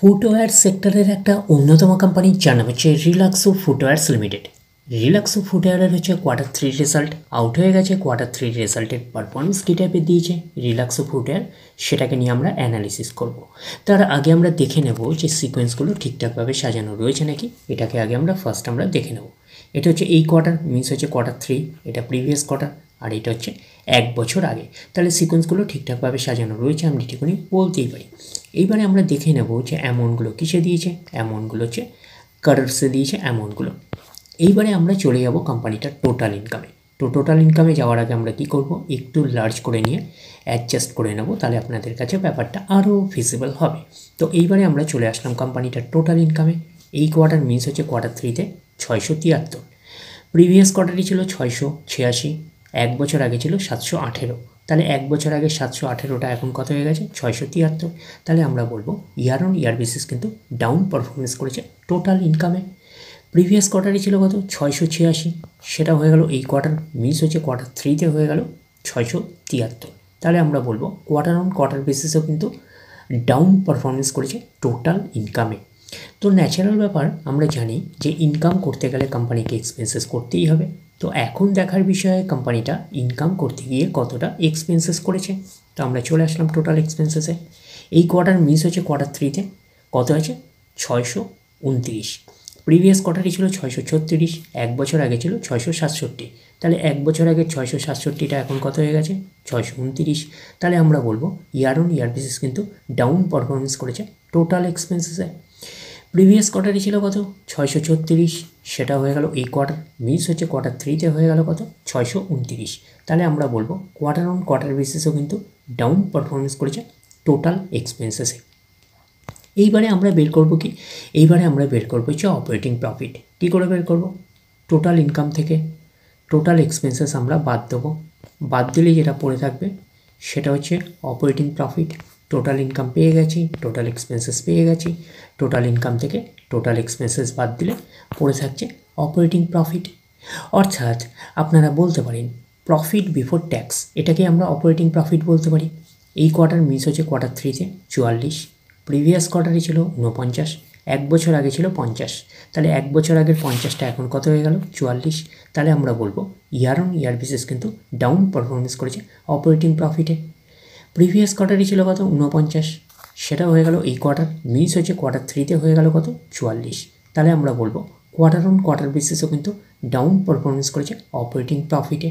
Footwear সেক্টরের একটা অন্যতম কোম্পানি যার নাম হচ্ছে রিল্যাক্সো ফুটওয়্যার্স লিমিটেড। রিল্যাক্সো ফুটওয়্যারের হচ্ছে Q3 রেজাল্ট আউট হয়ে গেছে। Q3 রেজাল্টের পারফরমেন্স কী টাইপের দিয়েছে রিল্যাক্সো ফুটওয়্যার, সেটাকে নিয়ে আমরা অ্যানালিসিস করব। তার আগে আমরা দেখে নেব যে সিকোয়েন্সগুলো ঠিকঠাকভাবে সাজানো রয়েছে নাকি। এটাকে আগে আমরা ফার্স্ট দেখে নেব। এটা হচ্ছে এই কোয়ার্টার, মিনস হচ্ছে Q3, এটা প্রিভিয়াস কোয়ার্টার, আর এটা হচ্ছে এক বছর আগে। তাহলে সিকোয়েন্সগুলো ঠিকঠাকভাবে সাজানো রয়েছে, আমি এটুকুনি বলতেই পারি। এইবারে আমরা দেখে নেব যে অ্যামাউন্টগুলো কিসে দিয়েছে। অ্যামাউন্টগুলো হচ্ছে কার্ভসে দিয়েছে অ্যামাউন্টগুলো। এইবারে আমরা চলে যাব কোম্পানিটার টোটাল ইনকামে। তো টোটাল ইনকামে যাওয়ার আগে আমরা কি করব, একটু লার্জ করে নিয়ে অ্যাডজাস্ট করে নেব, তাহলে আপনাদের কাছে ব্যাপারটা আরও ভিজিবল হবে। তো এইবারে আমরা চলে আসলাম কোম্পানিটার টোটাল ইনকামে। এই কোয়ার্টার মিনস হচ্ছে Q3-তে 673, প্রিভিয়াস কোয়ার্টারই ছিল 686, এক বছর আগে ছিল 718। তাহলে এক বছর আগে 718টা এখন কত হয়ে গেছে 673। তাহলে আমরা বলবো ইয়ার অন ইয়ার বেসিস কিন্তু ডাউন পারফরমেন্স করেছে টোটাল ইনকামে। প্রিভিয়াস কোয়ার্টারই ছিল কত 686, সেটা হয়ে গেল এই কোয়ার্টার মিস হচ্ছে Q3-তে হয়ে গেল 673। তাহলে আমরা বলবো কোয়ার্টার অন কোয়ার্টার বেসিসেও কিন্তু ডাউন পারফরমেন্স করেছে টোটাল ইনকামে। তো ন্যাচারাল ব্যাপার, আমরা জানি যে ইনকাম করতে গেলে কোম্পানিকে এক্সপেন্সেস করতেই হবে। তো এখন দেখার বিষয়ে কোম্পানিটা ইনকাম করতে গিয়ে কতটা এক্সপেন্সেস করেছে। তো আমরা চলে আসলাম টোটাল এক্সপেন্সেসে। এই কোয়ার্টার মিস হচ্ছে Q3-তে কত আছে 629, প্রিভিয়াস কোয়ার্টারই ছিল 636, এক বছর আগে ছিল 667। তাহলে এক বছর আগে 667টা এখন কত হয়ে গেছে 629। তাহলে আমরা বলবো ইয়ার অন ইয়ার বেসিস কিন্তু ডাউন পারফরমেন্স করেছে টোটাল এক্সপেন্সেসে। প্রিভিয়াস কোয়ার্টারই ছিল কত 636, সেটা হয়ে গেল এই কোয়ার্টার মিস হচ্ছে Q3-তে হয়ে গেল কত 629। তাহলে আমরা বলবো কোয়ার্টার অন কোয়ার্টার বেসিসও কিন্তু ডাউন পারফরমেন্স করেছে টোটাল এক্সপেন্সেসে। এইবারে আমরা বের করব কি, এইবারে আমরা বের করবো হচ্ছে অপারেটিং প্রফিট। কী করে বের করব, টোটাল ইনকাম থেকে টোটাল এক্সপেন্সেস আমরা বাদ দেবো। বাদ দিলে যেটা পড়ে থাকবে সেটা হচ্ছে অপারেটিং প্রফিট। টোটাল ইনকাম পেয়ে গেছি, টোটাল এক্সপেন্সেস পেয়ে গেছি, টোটাল ইনকাম থেকে টোটাল এক্সপেন্সেস বাদ দিলে পড়ে থাকছে অপারেটিং প্রফিট। অর্থাৎ আপনারা বলতে পারেন প্রফিট বিফোর ট্যাক্স, এটাকে আমরা অপারেটিং প্রফিট বলতে পারি। এই কোয়ার্টার মিস হচ্ছে Q3-তে 44, প্রিভিয়াস কোয়ার্টারই ছিল 49, এক বছর আগে ছিল 50। তাহলে এক বছর আগের 50টা এখন কত হয়ে গেল 44। তাহলে আমরা বলবো ইয়ার অন ইয়ার বেসিস কিন্তু ডাউন পারফরমেন্স করেছে অপারেটিং প্রফিটে। প্রিভিয়াস কোয়ার্টারই ছিল কত 49, সেটা হয়ে গেল এই কোয়ার্টার মিস হচ্ছে Q3-তে হয়ে গেল কত 44। তাহলে আমরা বলবো কোয়ার্টার অন কোয়ার্টার বেসিসও কিন্তু ডাউন পারফরমেন্স করেছে অপারেটিং প্রফিটে।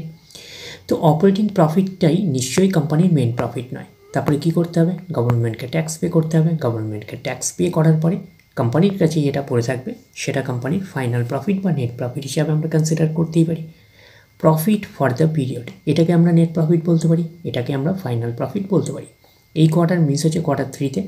তো অপারেটিং প্রফিটটাই নিশ্চয়ই কোম্পানির মেন প্রফিট নয়। তারপরে কি করতে হবে, গভর্নমেন্টকে ট্যাক্স পে করতে হবে। গভর্নমেন্টকে ট্যাক্স পে করার পরে কোম্পানির কাছে যেটা পড়ে থাকবে সেটা কোম্পানির ফাইনাল প্রফিট বা নেট প্রফিট হিসাবে আমরা কনসিডার করতেই পারি। প্রফিট ফর দ্য পিরিয়ড, এটাকে আমরা নেট প্রফিট বলতে পারি, এটাকে আমরা ফাইনাল প্রফিট বলতে পারি। এই কোয়ার্টার মিস হচ্ছে Q3-তে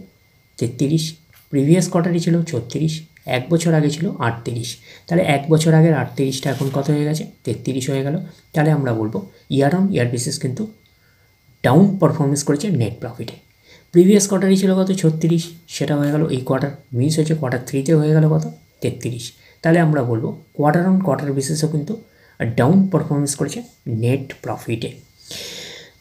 33, প্রিভিয়াস কোয়ার্টারই ছিল 36, এক বছর আগে ছিল 38। তাহলে এক বছর আগের 38টা এখন কত হয়ে গেছে 33 হয়ে গেল। তাহলে আমরা বলবো ইয়ার অন ইয়ার বেসিস কিন্তু ডাউন পারফরমেন্স করেছে নেট প্রফিটে। প্রিভিয়াস কোয়ার্টারই ছিল কত 36, সেটা হয়ে গেল এই কোয়ার্টার মিস হচ্ছে Q3-তে হয়ে গেল কত 33। তাহলে আমরা বলবো কোয়ার্টার অন কোয়ার্টার বেসিসও কিন্তু ডাউন পারফরমেন্স করেছে নেট প্রফিটে।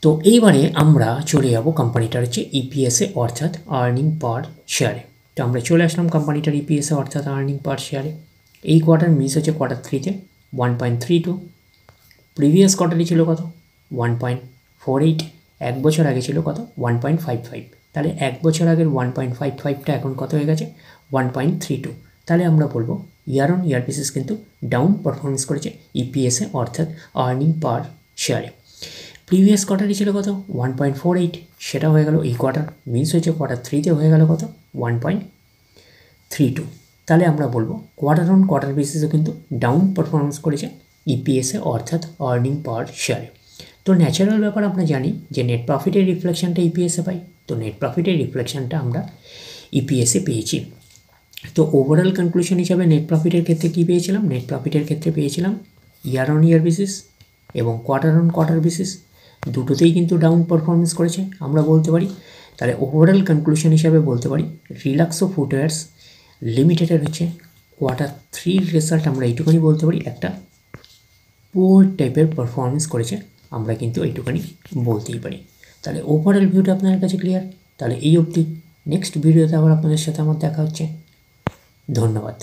তো এইবারে আমরা চলে যাব কোম্পানিটার হচ্ছে ইপিএসে অর্থাৎ আর্নিং পার শেয়ারে। তো আমরা চলে আসলাম কোম্পানিটার ইপিএসে অর্থাৎ আর্নিং পার শেয়ারে। এই কোয়ার্টার মিস হচ্ছে Q3-তে 1.32, প্রিভিয়াস কোয়ার্টারই ছিল কত 1.48, এক বছর আগে ছিল কত 1.55। তাহলে এক বছর আগের 1.55টা এখন কত হয়ে গেছে 1.32। তাহলে আমরা বলবো ইয়ার অন ইয়ার বেসিস কিন্তু ডাউন পারফরমেন্স করেছে ইপিএসে অর্থাৎ আর্নিং পার শেয়ারে। প্রিভিয়াস কোয়ার্টারই ছিল কত 1.48, সেটা হয়ে গেল এই কোয়ার্টার মিস হয়েছে Q3-তে হয়ে গেল কত 1.32। তাহলে আমরা বলবো কোয়ার্টার অন কোয়ার্টার বেসিসে কিন্তু ডাউন পারফরমেন্স করেছে ইপিএসে অর্থাৎ আর্নিং পার শেয়ারে। তো ন্যাচারাল ব্যাপার আমরা জানি যে নেট প্রফিটের রিফ্লেকশনটা ইপিএসে পাই। তো নেট প্রফিটের রিফ্লেকশনটা আমরা ইপিএসে পেয়েছি। তো ওভারঅল কনক্লুশন হিসাবে নেট প্রফিটের ক্ষেত্রে কী পেয়েছিলাম, নেট প্রফিটের ক্ষেত্রে পেয়েছিলাম ইয়ার অন ইয়ার বেসিস এবং কোয়ার্টার অন কোয়ার্টার বেসিস, দুটোতেই কিন্তু ডাউন পারফরমেন্স করেছে আমরা বলতে পারি। তাহলে ওভারঅল কনক্লুশন হিসাবে বলতে পারি রিল্যাক্সো ফুটওয়্যার্স লিমিটেডের হচ্ছে Q3 রেজাল্ট আমরা এইটুকুনি বলতে পারি একটা পুয়ার টাইপের পারফরমেন্স করেছে, আমরা কিন্তু এইটুকুনি বলতেই পারি। তাহলে ওভারঅল ভিউটা আপনার কাছে ক্লিয়ার। তাহলে এই অবধি নেক্সট ভিডিওতে আবার আপনাদের সাথে আমার দেখা হচ্ছে। ধন্যবাদ।